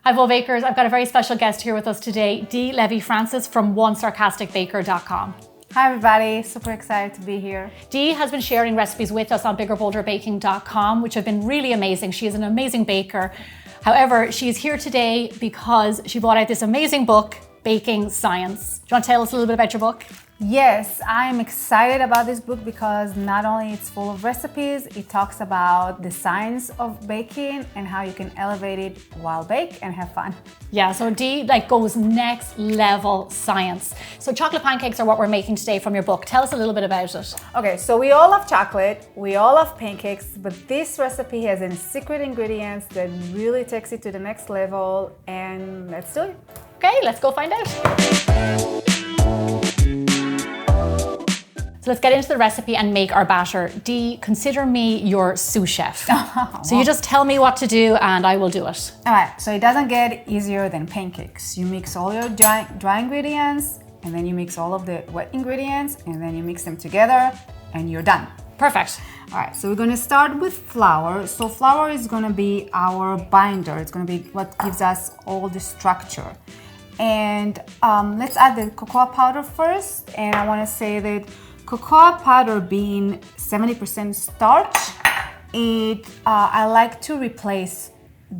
Hi, Vol Bakers. I've got a very special guest here with us today, Dee Levy-Francis from OneSarcasticBaker.com. Hi everybody, super excited to be here. Dee has been sharing recipes with us on BiggerBolderBaking.com, which have been really amazing. She is an amazing baker. However, she is here today because she brought out this amazing book, Baking Science. Do you want to tell us a little bit about your book? Yes, I'm excited about this book because not only it's full of recipes, it talks about the science of baking and how you can elevate it while bake and have fun. Yeah, so Dee goes next level science. So chocolate pancakes are what we're making today from your book. Tell us a little bit about it. Okay, so we all love chocolate, we all love pancakes, but this recipe has any secret ingredients that really takes it to the next level, and let's do it. Okay, let's go find out. So let's get into the recipe and make our batter. Dee, consider me your sous chef. So you just tell me what to do and I will do it. All right, so it doesn't get easier than pancakes. You mix all your dry ingredients, and then you mix all of the wet ingredients, and then you mix them together, and you're done. Perfect. All right, so we're gonna start with flour. So flour is gonna be our binder. It's gonna be what gives us all the structure. And let's add the cocoa powder first. And I wanna say that cocoa powder being 70% starch, I like to replace,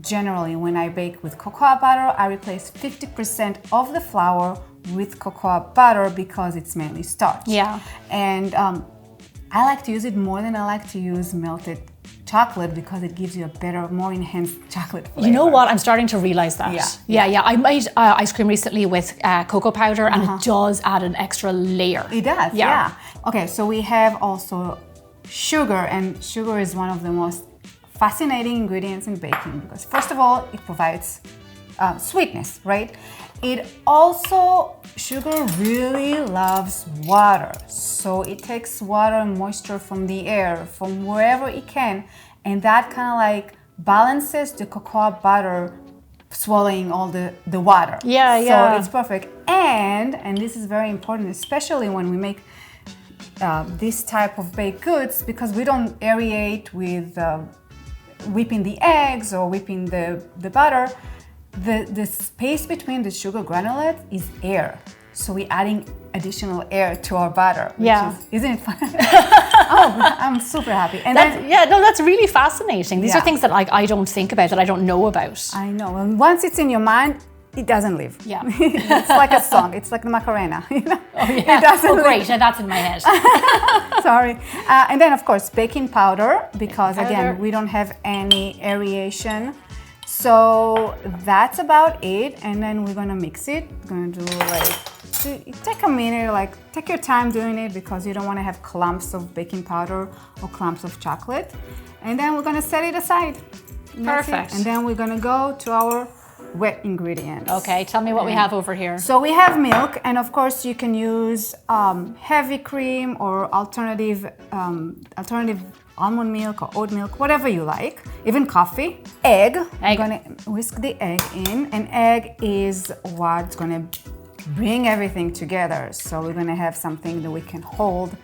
generally when I bake with cocoa butter, I replace 50% of the flour with cocoa butter because it's mainly starch. Yeah. And I like to use it more than I like to use melted chocolate because it gives you a better, more enhanced chocolate flavor. You know what? I'm starting to realize that. Yeah. I made ice cream recently with cocoa powder, and it does add an extra layer. It does, yeah. Okay, so we have also sugar, and sugar is one of the most fascinating ingredients in baking because first of all, it provides sweetness, right? It also, sugar really loves water. So it takes water and moisture from the air, from wherever it can, and that kind of like balances the cocoa butter swallowing all the water. So it's perfect. And this is very important, especially when we make this type of baked goods, because we don't aerate with whipping the eggs or whipping the butter. The space between the sugar granulate is air. So we're adding additional air to our batter. Isn't it fun? Oh, I'm super happy. And that's really fascinating. These are things that I don't think about, that I don't know about. I know. And once it's in your mind, it doesn't leave. Yeah. It's like a song. It's like the Macarena. You know? Oh, yeah. It doesn't leave. Great. Now that's in my head. Sorry. And then, of course, baking powder, because again, we don't have any aeration. So that's about it. And then we're gonna mix it. We're gonna do take a minute, take your time doing it because you don't wanna have clumps of baking powder or clumps of chocolate. And then we're gonna set it aside. Perfect. And then we're gonna go to our wet ingredients. Okay, tell me what we have over here. So we have milk, and of course you can use heavy cream or alternative almond milk or oat milk, whatever you like, even coffee. Egg. I'm gonna whisk the egg in. An egg is what's gonna bring everything together. So we're gonna have something that we can hold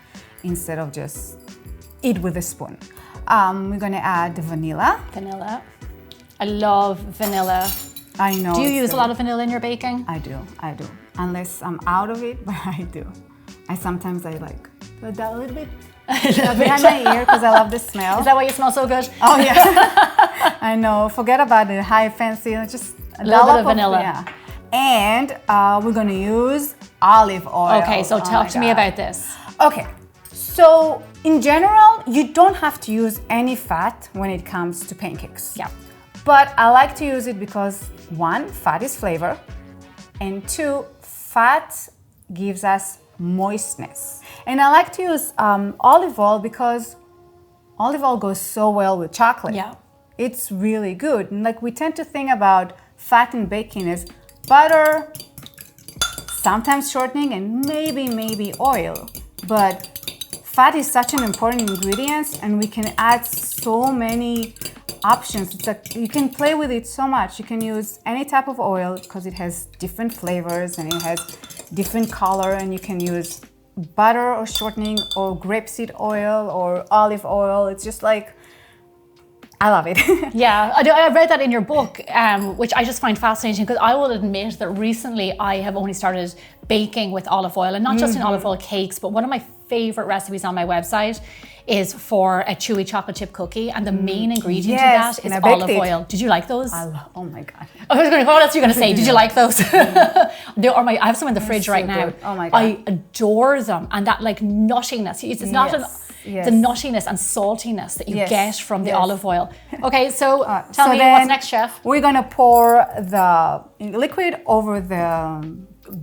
instead of just eat with a spoon. We're gonna add the vanilla. Vanilla. I love vanilla. I know. Do you use a lot of vanilla in your baking? I do. Unless I'm out of it, but I do. Sometimes put that a little bit behind my ear because I love the smell. Is that why you smell so good? Oh yeah. I know. Forget about the high fancy. Just a little bit of vanilla. Yeah. And we're gonna use olive oil. Okay, so talk to me about this. Okay. So in general, you don't have to use any fat when it comes to pancakes. Yeah. But I like to use it because one, fat is flavor, and two, fat gives us moistness. And I like to use olive oil because olive oil goes so well with chocolate. Yeah. It's really good. And we tend to think about fat in baking as butter, sometimes shortening, and maybe oil. But fat is such an important ingredient, and we can add so many options. It's you can play with it so much. You can use any type of oil because it has different flavors and it has different color, and you can use butter or shortening or grapeseed oil or olive oil. It's just I love it. Yeah, I read that in your book, which I just find fascinating because I will admit that recently I have only started baking with olive oil, and not just in olive oil cakes, but one of my favorite recipes on my website is for a chewy chocolate chip cookie, and the main ingredient in that is olive oil. Did you like those? Oh my God. I was going, what else are you going to say? Did you like those? I have some in the fridge right now. Good. Oh my God. I adore them, and that like nuttiness. It's not the nuttiness and saltiness that you get from the olive oil. Okay, so tell me what's next, chef? We're gonna pour the liquid over the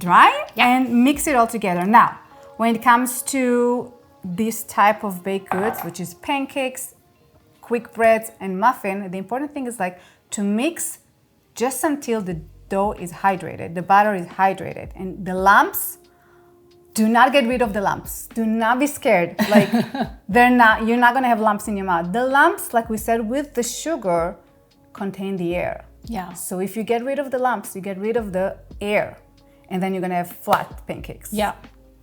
dry and mix it all together. Now, when it comes to this type of baked goods, which is pancakes, quick breads, and muffin, the important thing is like to mix just until the dough is hydrated, the batter is hydrated, and the lumps. Do not get rid of the lumps. Do not be scared. Like you're not gonna have lumps in your mouth. The lumps, like we said, with the sugar, contain the air. Yeah. So if you get rid of the lumps, you get rid of the air, and then you're gonna have flat pancakes. Yeah.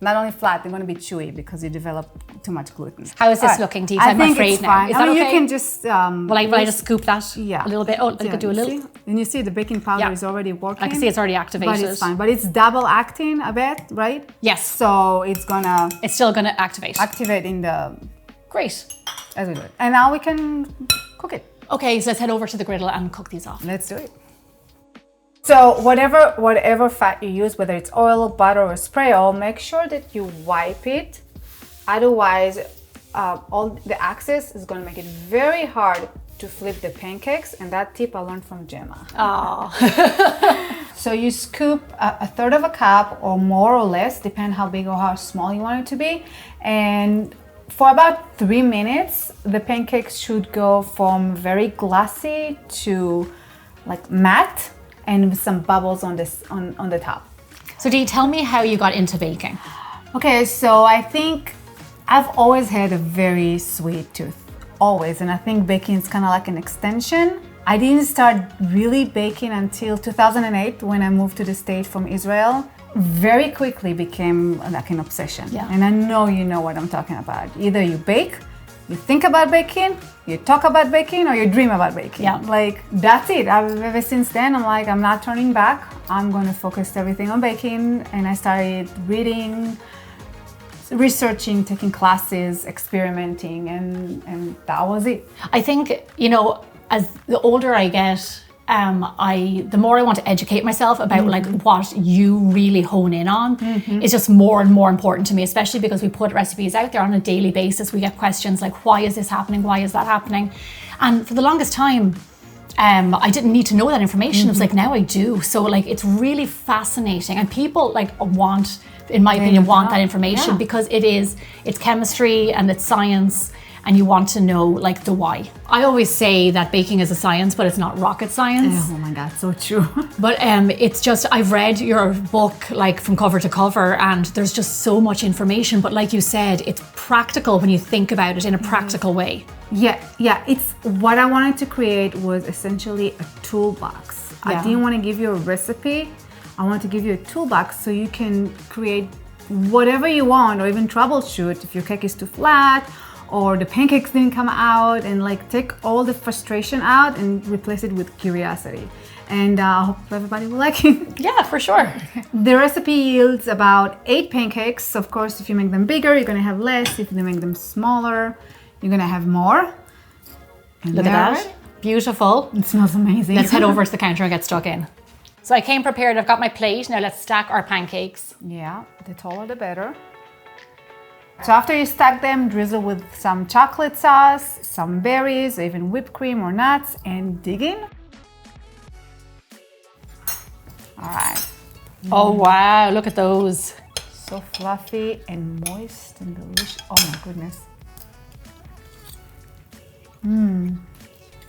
Not only flat, they're gonna be chewy because you develop too much gluten. How is this looking, Deet? I'm afraid now. Is that okay? You can just. Will I just scoop that a little bit? Oh, I could do a little. And you see the baking powder is already working. I can see it's already activated. But it's fine. But it's double acting a bit, right? Yes. So it's gonna. It's still gonna activate. Activate in the. Great. As we do it. And now we can cook it. Okay, so let's head over to the griddle and cook these off. Let's do it. So whatever fat you use, whether it's oil, butter, or spray oil, make sure that you wipe it. Otherwise, all the excess is going to make it very hard to flip the pancakes. And that tip I learned from Gemma. Oh. So you scoop a third of a cup or more or less, depending how big or how small you want it to be. And for about 3 minutes, the pancakes should go from very glossy to like matte, and with some bubbles on the top. So Dee, tell me how you got into baking. Okay, so I think I've always had a very sweet tooth, always, and I think baking is kind of like an extension. I didn't start really baking until 2008 when I moved to the States from Israel. Very quickly became like an obsession. Yeah. And I know you know what I'm talking about. Either you bake, you think about baking, you talk about baking, or you dream about baking. Yeah. Like, that's it. Ever since then, I'm like, I'm not turning back. I'm going to focus everything on baking. And I started reading, researching, taking classes, experimenting, and that was it. I think, as the older I get, the more I want to educate myself about like what you really hone in on. It's just more and more important to me, especially because we put recipes out there on a daily basis. We get questions like, why is this happening? Why is that happening? And for the longest time, I didn't need to know that information. It was like, now I do. So like, it's really fascinating. And people like want, in my opinion, want that information because it's chemistry and it's science. And you want to know like the why. I always say that baking is a science, but it's not rocket science. Oh my God, so true. But it's just, I've read your book like from cover to cover, and there's just so much information. But like you said, it's practical when you think about it in a practical way. Yeah. It's what I wanted to create was essentially a toolbox. I didn't want to give you a recipe. I wanted to give you a toolbox so you can create whatever you want, or even troubleshoot if your cake is too flat, or the pancakes didn't come out, and like take all the frustration out and replace it with curiosity. And I hope everybody will like it. Yeah, for sure. The recipe yields about 8 pancakes. Of course, if you make them bigger, you're gonna have less. If you make them smaller, you're gonna have more. And look at that. Beautiful. It smells amazing. Let's head over to the counter and get stuck in. So I came prepared. I've got my plate. Now let's stack our pancakes. Yeah, the taller the better. So after you stack them, drizzle with some chocolate sauce, some berries, even whipped cream or nuts, and dig in. All right. Oh wow, look at those. So fluffy and moist and delicious. Oh my goodness.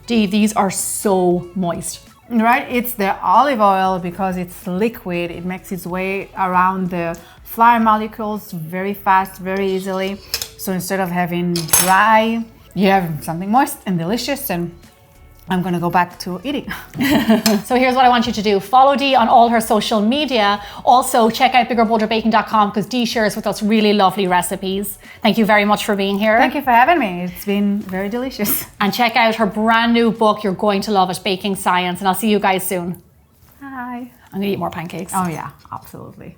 Dee, these are so moist. Right, it's the olive oil because it's liquid. It makes its way around the flour molecules very fast, very easily. So instead of having dry, you have something moist and delicious. And I'm gonna go back to eating. So here's what I want you to do. Follow Dee on all her social media. Also check out biggerbolderbaking.com because Dee shares with us really lovely recipes. Thank you very much for being here. Thank you for having me. It's been very delicious. And check out her brand new book. You're going to love it, Baking Science. And I'll see you guys soon. Hi. I'm gonna eat more pancakes. Oh yeah, absolutely.